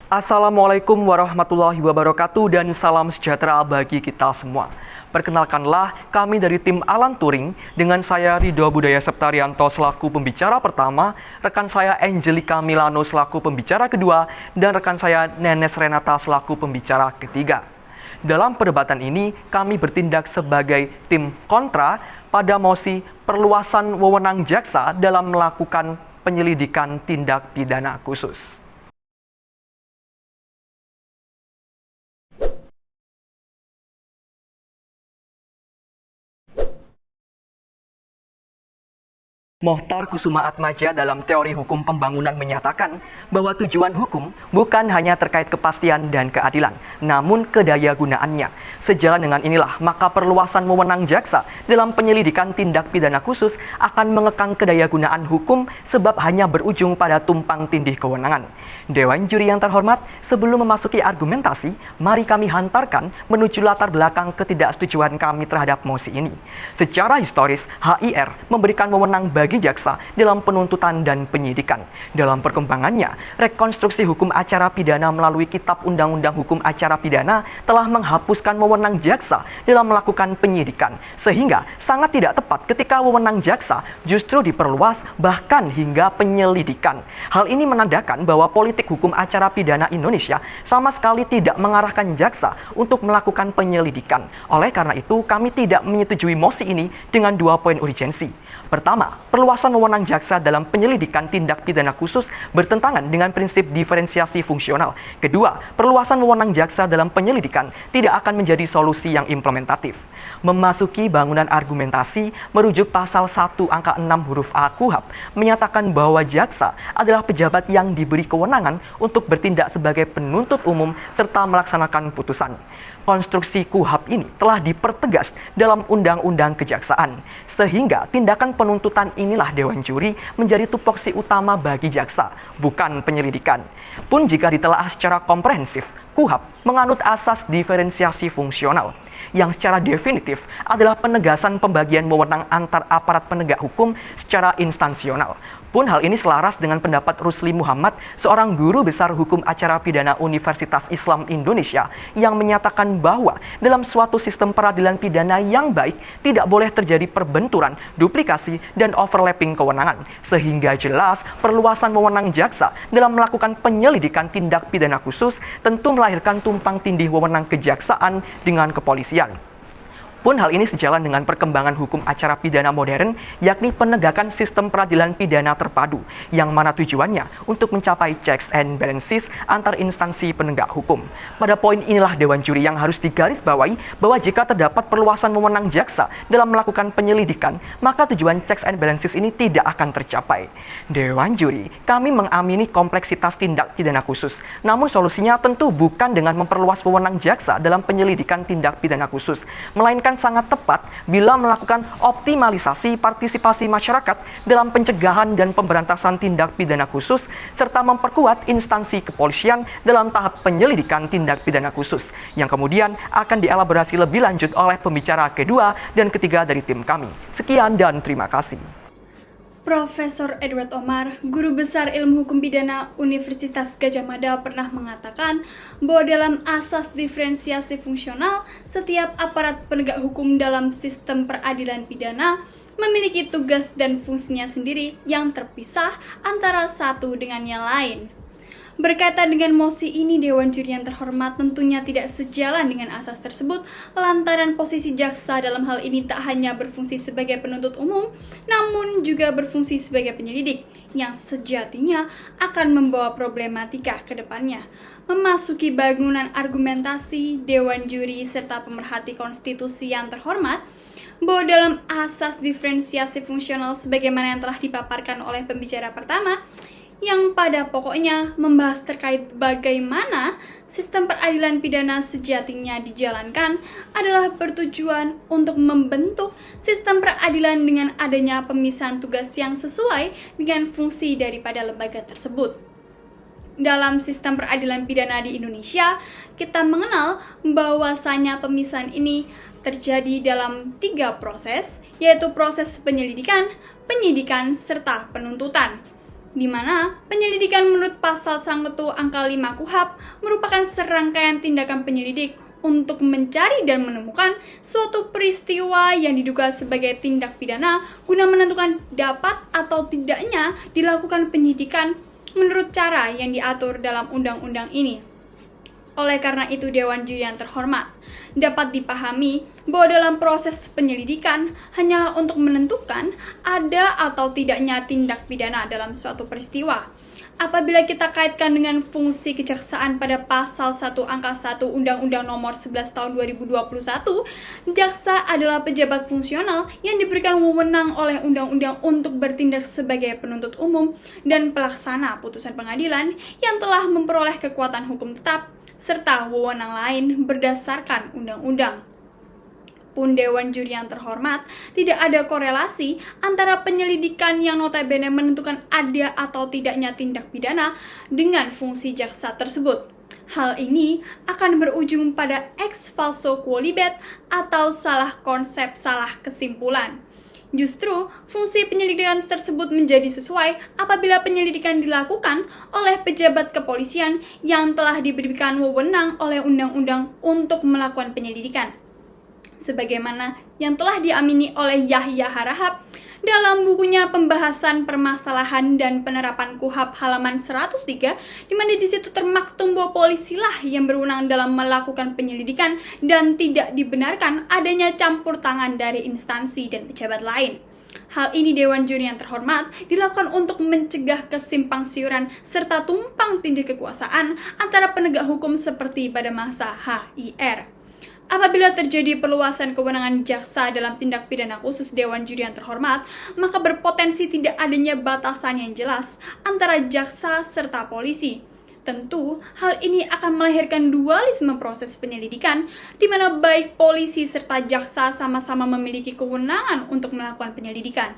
Assalamualaikum warahmatullahi wabarakatuh dan salam sejahtera bagi kita semua. Perkenalkanlah kami dari tim Alan Turing dengan saya Ridho Budaya Septarianto selaku pembicara pertama, rekan saya Angelika Milano selaku pembicara kedua, dan rekan saya Nenes Renata selaku pembicara ketiga. Dalam perdebatan ini, kami bertindak sebagai tim kontra pada mosi perluasan wewenang jaksa dalam melakukan penyelidikan tindak pidana khusus. Mohtar Kusumaatmadja dalam teori hukum pembangunan menyatakan bahwa tujuan hukum bukan hanya terkait kepastian dan keadilan, namun kedaya gunaannya. Sejalan dengan inilah, maka perluasan wewenang jaksa dalam penyelidikan tindak pidana khusus akan mengekang kedaya gunaan hukum sebab hanya berujung pada tumpang tindih kewenangan. Dewan juri yang terhormat, sebelum memasuki argumentasi, mari kami hantarkan menuju latar belakang ketidaksetujuan kami terhadap mosi ini. Secara historis, HIR memberikan wewenang bagi jaksa dalam penuntutan dan penyidikan. Dalam perkembangannya, rekonstruksi hukum acara pidana melalui Kitab Undang-Undang Hukum Acara Pidana telah menghapuskan wewenang jaksa dalam melakukan penyidikan, sehingga sangat tidak tepat ketika wewenang jaksa justru diperluas bahkan hingga penyelidikan. Hal ini menandakan bahwa politik hukum acara pidana Indonesia sama sekali tidak mengarahkan jaksa untuk melakukan penyelidikan. Oleh karena itu, kami tidak menyetujui mosi ini dengan 2 poin urgensi. Pertama, perluasan wewenang jaksa dalam penyelidikan tindak pidana khusus bertentangan dengan prinsip diferensiasi fungsional. Kedua, perluasan wewenang jaksa dalam penyelidikan tidak akan menjadi solusi yang implementatif. Memasuki bangunan argumentasi, merujuk pasal 1 angka 6 huruf A KUHP menyatakan bahwa jaksa adalah pejabat yang diberi kewenangan untuk bertindak sebagai penuntut umum serta melaksanakan putusan. Konstruksi KUHP ini telah dipertegas dalam Undang-Undang Kejaksaan, sehingga tindakan penuntutan inilah Dewan Juri menjadi tupoksi utama bagi jaksa, bukan penyelidikan. Pun jika ditelaah secara komprehensif, KUHP menganut asas diferensiasi fungsional, yang secara definitif adalah penegasan pembagian wewenang antar aparat penegak hukum secara instansional. Pun hal ini selaras dengan pendapat Rusli Muhammad, seorang guru besar hukum acara pidana Universitas Islam Indonesia, yang menyatakan bahwa dalam suatu sistem peradilan pidana yang baik, tidak boleh terjadi perbenturan, duplikasi, dan overlapping kewenangan. Sehingga jelas, perluasan wewenang jaksa dalam melakukan penyelidikan tindak pidana khusus tentu melahirkan tumpang tindih wewenang kejaksaan dengan kepolisian. Pun hal ini sejalan dengan perkembangan hukum acara pidana modern, yakni penegakan sistem peradilan pidana terpadu, yang mana tujuannya untuk mencapai checks and balances antar instansi penegak hukum. Pada poin inilah Dewan Juri yang harus digarisbawahi bahwa jika terdapat perluasan wewenang jaksa dalam melakukan penyelidikan, maka tujuan checks and balances ini tidak akan tercapai. Dewan Juri, kami mengamini kompleksitas tindak pidana khusus, namun solusinya tentu bukan dengan memperluas wewenang jaksa dalam penyelidikan tindak pidana khusus, melainkan sangat tepat bila melakukan optimalisasi partisipasi masyarakat dalam pencegahan dan pemberantasan tindak pidana khusus, serta memperkuat instansi kepolisian dalam tahap penyelidikan tindak pidana khusus, yang kemudian akan dielaborasi lebih lanjut oleh pembicara kedua dan ketiga dari tim kami. Sekian dan terima kasih. Profesor Edward Omar, Guru Besar Ilmu Hukum Pidana Universitas Gadjah Mada, pernah mengatakan bahwa dalam asas diferensiasi fungsional, setiap aparat penegak hukum dalam sistem peradilan pidana memiliki tugas dan fungsinya sendiri yang terpisah antara satu dengan yang lain. Berkaitan dengan mosi ini, Dewan Juri yang terhormat tentunya tidak sejalan dengan asas tersebut, lantaran posisi jaksa dalam hal ini tak hanya berfungsi sebagai penuntut umum, namun juga berfungsi sebagai penyelidik, yang sejatinya akan membawa problematika ke depannya. Memasuki bangunan argumentasi, Dewan Juri serta pemerhati konstitusi yang terhormat, bahwa dalam asas diferensiasi fungsional sebagaimana yang telah dipaparkan oleh pembicara pertama, yang pada pokoknya membahas terkait bagaimana sistem peradilan pidana sejatinya dijalankan, adalah bertujuan untuk membentuk sistem peradilan dengan adanya pemisahan tugas yang sesuai dengan fungsi daripada lembaga tersebut. Dalam sistem peradilan pidana di Indonesia, kita mengenal bahwasanya pemisahan ini terjadi dalam 3 proses, yaitu proses penyelidikan, penyidikan, serta penuntutan. di mana penyelidikan menurut pasal 1 angka 5 KUHP merupakan serangkaian tindakan penyelidik untuk mencari dan menemukan suatu peristiwa yang diduga sebagai tindak pidana guna menentukan dapat atau tidaknya dilakukan penyidikan menurut cara yang diatur dalam undang-undang ini. Oleh karena itu, Dewan Juri yang terhormat, dapat dipahami bahwa dalam proses penyelidikan hanyalah untuk menentukan ada atau tidaknya tindak pidana dalam suatu peristiwa. Apabila kita kaitkan dengan fungsi kejaksaan pada pasal 1 angka 1 Undang-Undang Nomor 11 Tahun 2021, jaksa adalah pejabat fungsional yang diberikan wewenang oleh undang-undang untuk bertindak sebagai penuntut umum dan pelaksana putusan pengadilan yang telah memperoleh kekuatan hukum tetap serta wewenang lain berdasarkan undang-undang. Pun Dewan Juri yang terhormat, tidak ada korelasi antara penyelidikan yang notabene menentukan ada atau tidaknya tindak pidana dengan fungsi jaksa tersebut. Hal ini akan berujung pada ex falso quo libet atau salah konsep, salah kesimpulan. Justru, fungsi penyelidikan tersebut menjadi sesuai apabila penyelidikan dilakukan oleh pejabat kepolisian yang telah diberikan wewenang oleh undang-undang untuk melakukan penyelidikan. Sebagaimana yang telah diamini oleh Yahya Harahap dalam bukunya Pembahasan Permasalahan dan Penerapan KUHP halaman 103, di mana di situ termaktum bahwa polisilah yang berwenang dalam melakukan penyelidikan dan tidak dibenarkan adanya campur tangan dari instansi dan pejabat lain. Hal ini Dewan Juri yang terhormat dilakukan untuk mencegah kesimpang siuran serta tumpang tindih kekuasaan antara penegak hukum seperti pada masa HIR. Apabila terjadi perluasan kewenangan jaksa dalam tindak pidana khusus Dewan Juri yang terhormat, maka berpotensi tidak adanya batasan yang jelas antara jaksa serta polisi. Tentu, hal ini akan melahirkan dualisme proses penyelidikan, di mana baik polisi serta jaksa sama-sama memiliki kewenangan untuk melakukan penyelidikan.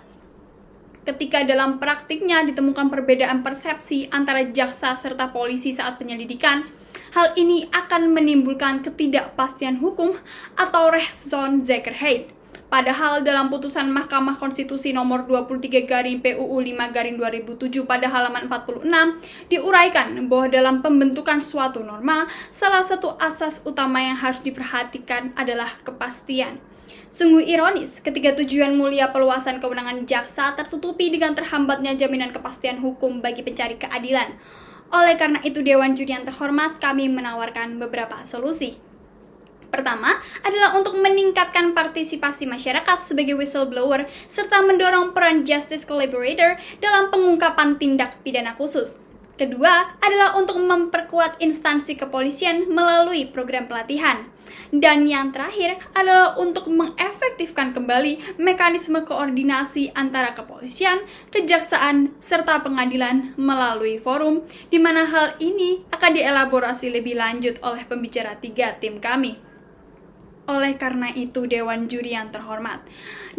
Ketika dalam praktiknya ditemukan perbedaan persepsi antara jaksa serta polisi saat penyelidikan, hal ini akan menimbulkan ketidakpastian hukum atau Rechtsonzekerheid. Padahal dalam putusan Mahkamah Konstitusi nomor 23/PUU 5/2007 pada halaman 46 diuraikan bahwa dalam pembentukan suatu norma, salah satu asas utama yang harus diperhatikan adalah kepastian. Sungguh ironis ketika tujuan mulia perluasan kewenangan jaksa tertutupi dengan terhambatnya jaminan kepastian hukum bagi pencari keadilan. Oleh karena itu, Dewan Juri yang terhormat, kami menawarkan beberapa solusi. Pertama adalah untuk meningkatkan partisipasi masyarakat sebagai whistleblower serta mendorong peran justice collaborator dalam pengungkapan tindak pidana khusus. Kedua adalah untuk memperkuat instansi kepolisian melalui program pelatihan. Dan yang terakhir adalah untuk mengefektifkan kembali mekanisme koordinasi antara kepolisian, kejaksaan, serta pengadilan melalui forum, di mana hal ini akan dielaborasi lebih lanjut oleh pembicara 3 tim kami. Oleh karena itu, Dewan Juri yang terhormat,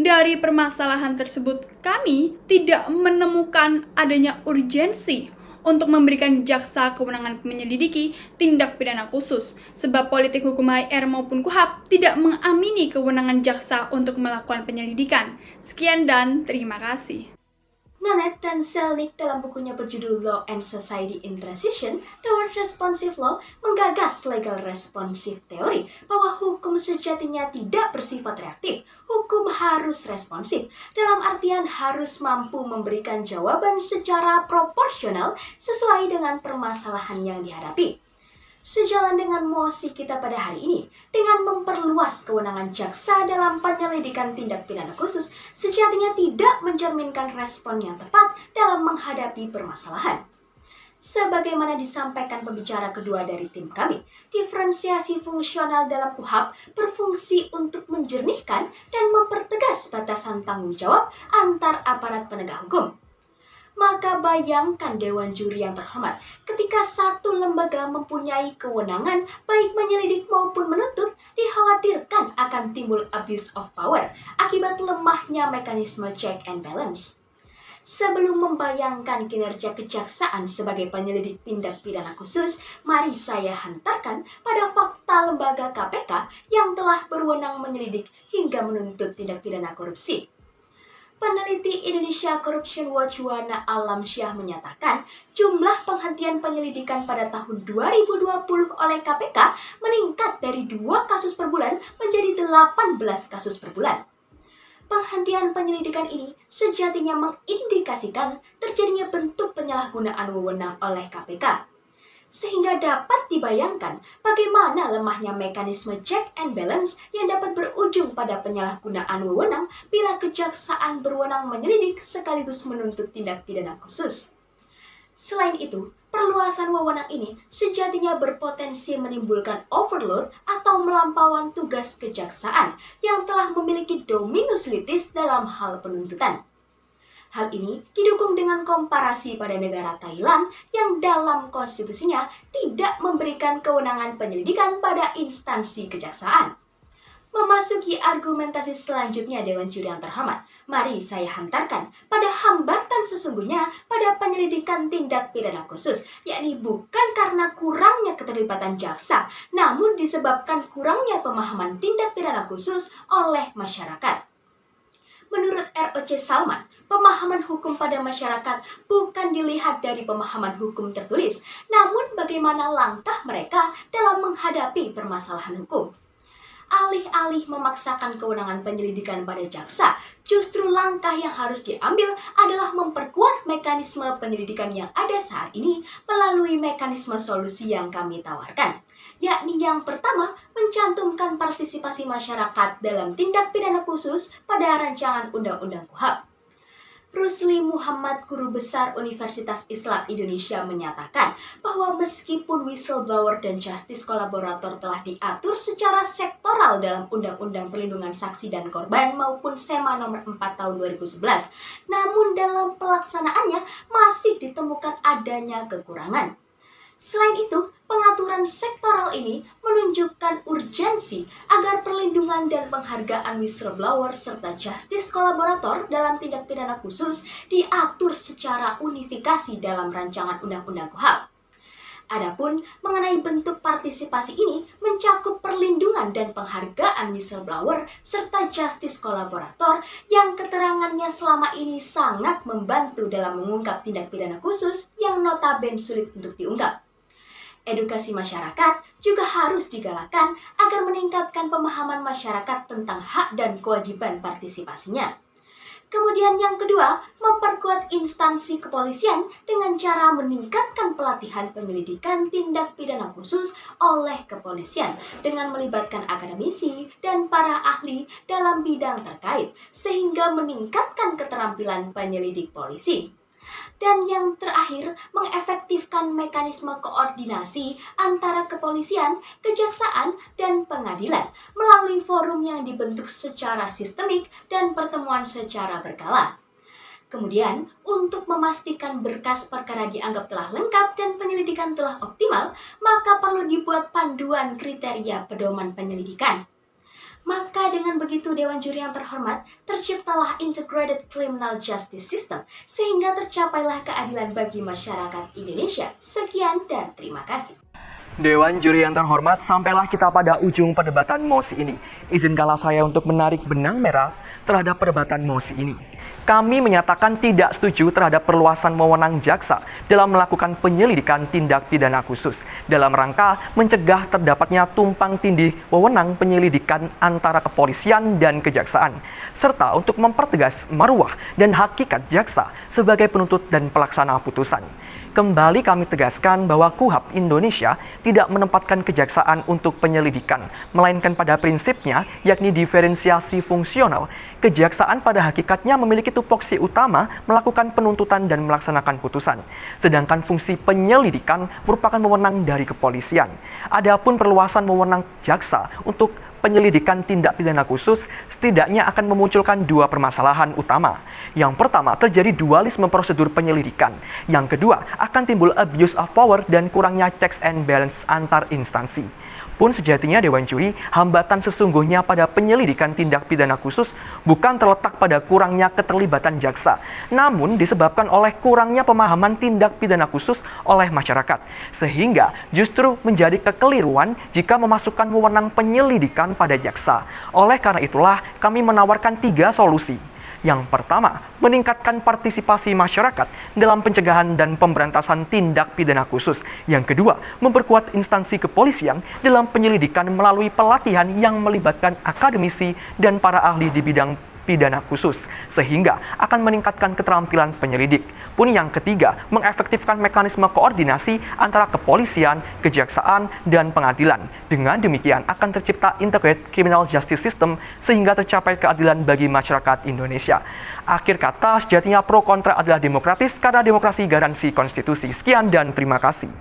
dari permasalahan tersebut kami tidak menemukan adanya urgensi untuk memberikan jaksa kewenangan menyelidiki tindak pidana khusus, sebab politik hukum HIR maupun KUHP tidak mengamini kewenangan jaksa untuk melakukan penyelidikan. Sekian dan terima kasih. Nanette dan Zelnick dalam bukunya berjudul Law and Society in Transition Toward Responsive Law menggagas legal responsive theory bahwa hukum sejatinya tidak bersifat reaktif. Hukum harus responsif, dalam artian harus mampu memberikan jawaban secara proporsional sesuai dengan permasalahan yang dihadapi. Sejalan dengan mosi kita pada hari ini, dengan memperluas kewenangan jaksa dalam penyelidikan tindak pidana khusus, sejatinya tidak mencerminkan respon yang tepat dalam menghadapi permasalahan. Sebagaimana disampaikan pembicara kedua dari tim kami, diferensiasi fungsional dalam KUHP berfungsi untuk menjernihkan dan mempertegas batasan tanggung jawab antar aparat penegak hukum. Maka bayangkan Dewan Juri yang terhormat, ketika satu lembaga mempunyai kewenangan baik menyelidik maupun menuntut, dikhawatirkan akan timbul abuse of power akibat lemahnya mekanisme check and balance. Sebelum membayangkan kinerja kejaksaan sebagai penyelidik tindak pidana khusus, mari saya hantarkan pada fakta lembaga KPK yang telah berwenang menyelidik hingga menuntut tindak pidana korupsi. peneliti Indonesia Corruption Watch Wana Alamsyah menyatakan jumlah penghentian penyelidikan pada tahun 2020 oleh KPK meningkat dari 2 kasus per bulan menjadi 18 kasus per bulan. Penghentian penyelidikan ini sejatinya mengindikasikan terjadinya bentuk penyalahgunaan wewenang oleh KPK. Sehingga dapat dibayangkan bagaimana lemahnya mekanisme check and balance yang dapat berujung pada penyalahgunaan wewenang bila kejaksaan berwenang menyelidik sekaligus menuntut tindak pidana khusus. Selain itu, perluasan wewenang ini sejatinya berpotensi menimbulkan overload atau melampauan tugas kejaksaan yang telah memiliki dominus litis dalam hal penuntutan. Hal ini didukung dengan komparasi pada negara Thailand yang dalam konstitusinya tidak memberikan kewenangan penyelidikan pada instansi kejaksaan. Memasuki argumentasi selanjutnya Dewan Juri yang terhormat, mari saya hantarkan pada hambatan sesungguhnya pada penyelidikan tindak pidana khusus, yakni bukan karena kurangnya keterlibatan jaksa, namun disebabkan kurangnya pemahaman tindak pidana khusus oleh masyarakat. Menurut ROC Salman, pemahaman hukum pada masyarakat bukan dilihat dari pemahaman hukum tertulis, namun bagaimana langkah mereka dalam menghadapi permasalahan hukum. Alih-alih memaksakan kewenangan penyelidikan pada jaksa, justru langkah yang harus diambil adalah memperkuat mekanisme penyelidikan yang ada saat ini melalui mekanisme solusi yang kami tawarkan. Yakni yang pertama, mencantumkan partisipasi masyarakat dalam tindak pidana khusus pada rancangan Undang-Undang KUHP. Rusli Muhammad, Guru Besar Universitas Islam Indonesia menyatakan bahwa meskipun whistleblower dan justice kolaborator telah diatur secara sektoral dalam Undang-Undang Perlindungan Saksi dan Korban maupun SEMA nomor 4 tahun 2011, namun dalam pelaksanaannya masih ditemukan adanya kekurangan. Selain itu, pengaturan sektoral ini menunjukkan urgensi agar perlindungan dan penghargaan whistleblower serta justice kolaborator dalam tindak pidana khusus diatur secara unifikasi dalam rancangan Undang-Undang KUHP. Adapun mengenai bentuk partisipasi ini mencakup perlindungan dan penghargaan whistleblower serta justice kolaborator yang keterangannya selama ini sangat membantu dalam mengungkap tindak pidana khusus yang notabene sulit untuk diungkap. Edukasi masyarakat juga harus digalakkan agar meningkatkan pemahaman masyarakat tentang hak dan kewajiban partisipasinya. Kemudian yang kedua, memperkuat instansi kepolisian dengan cara meningkatkan pelatihan penyelidikan tindak pidana khusus oleh kepolisian dengan melibatkan akademisi dan para ahli dalam bidang terkait sehingga meningkatkan keterampilan penyelidik polisi. Dan yang terakhir, mengefektifkan mekanisme koordinasi antara kepolisian, kejaksaan, dan pengadilan melalui forum yang dibentuk secara sistemik dan pertemuan secara berkala. Kemudian, untuk memastikan berkas perkara dianggap telah lengkap dan penyelidikan telah optimal, maka perlu dibuat panduan kriteria pedoman penyelidikan. Maka dengan begitu Dewan Juri yang terhormat, terciptalah Integrated Criminal Justice System sehingga tercapailah keadilan bagi masyarakat Indonesia. Sekian dan terima kasih. Dewan Juri yang terhormat, sampailah kita pada ujung perdebatan mosi ini. Izinkanlah saya untuk menarik benang merah terhadap perdebatan mosi ini. Kami menyatakan tidak setuju terhadap perluasan wewenang jaksa dalam melakukan penyelidikan tindak pidana khusus dalam rangka mencegah terdapatnya tumpang tindih wewenang penyelidikan antara kepolisian dan kejaksaan, serta untuk mempertegas marwah dan hakikat jaksa sebagai penuntut dan pelaksana putusan. Kembali kami tegaskan bahwa KUHP Indonesia tidak menempatkan kejaksaan untuk penyelidikan, melainkan pada prinsipnya yakni diferensiasi fungsional. Kejaksaan pada hakikatnya memiliki tupoksi utama melakukan penuntutan dan melaksanakan putusan, sedangkan fungsi penyelidikan merupakan wewenang dari kepolisian. Adapun perluasan wewenang jaksa untuk penyelidikan tindak pidana khusus setidaknya akan memunculkan dua permasalahan utama. Yang pertama, terjadi dualisme prosedur penyelidikan. Yang kedua, akan timbul abuse of power dan kurangnya checks and balance antar instansi. Pun sejatinya Dewan Juri, hambatan sesungguhnya pada penyelidikan tindak pidana khusus bukan terletak pada kurangnya keterlibatan jaksa, namun disebabkan oleh kurangnya pemahaman tindak pidana khusus oleh masyarakat, sehingga justru menjadi kekeliruan jika memasukkan wewenang penyelidikan pada jaksa. Oleh karena itulah, kami menawarkan 3 solusi. Yang pertama, meningkatkan partisipasi masyarakat dalam pencegahan dan pemberantasan tindak pidana khusus. Yang kedua, memperkuat instansi kepolisian dalam penyelidikan melalui pelatihan yang melibatkan akademisi dan para ahli di bidang pidana khusus, sehingga akan meningkatkan keterampilan penyelidik. Pun yang ketiga, mengefektifkan mekanisme koordinasi antara kepolisian, kejaksaan, dan pengadilan. Dengan demikian akan tercipta integrated criminal justice system sehingga tercapai keadilan bagi masyarakat Indonesia. Akhir kata, sejatinya pro kontra adalah demokratis karena demokrasi garansi konstitusi. Sekian dan terima kasih.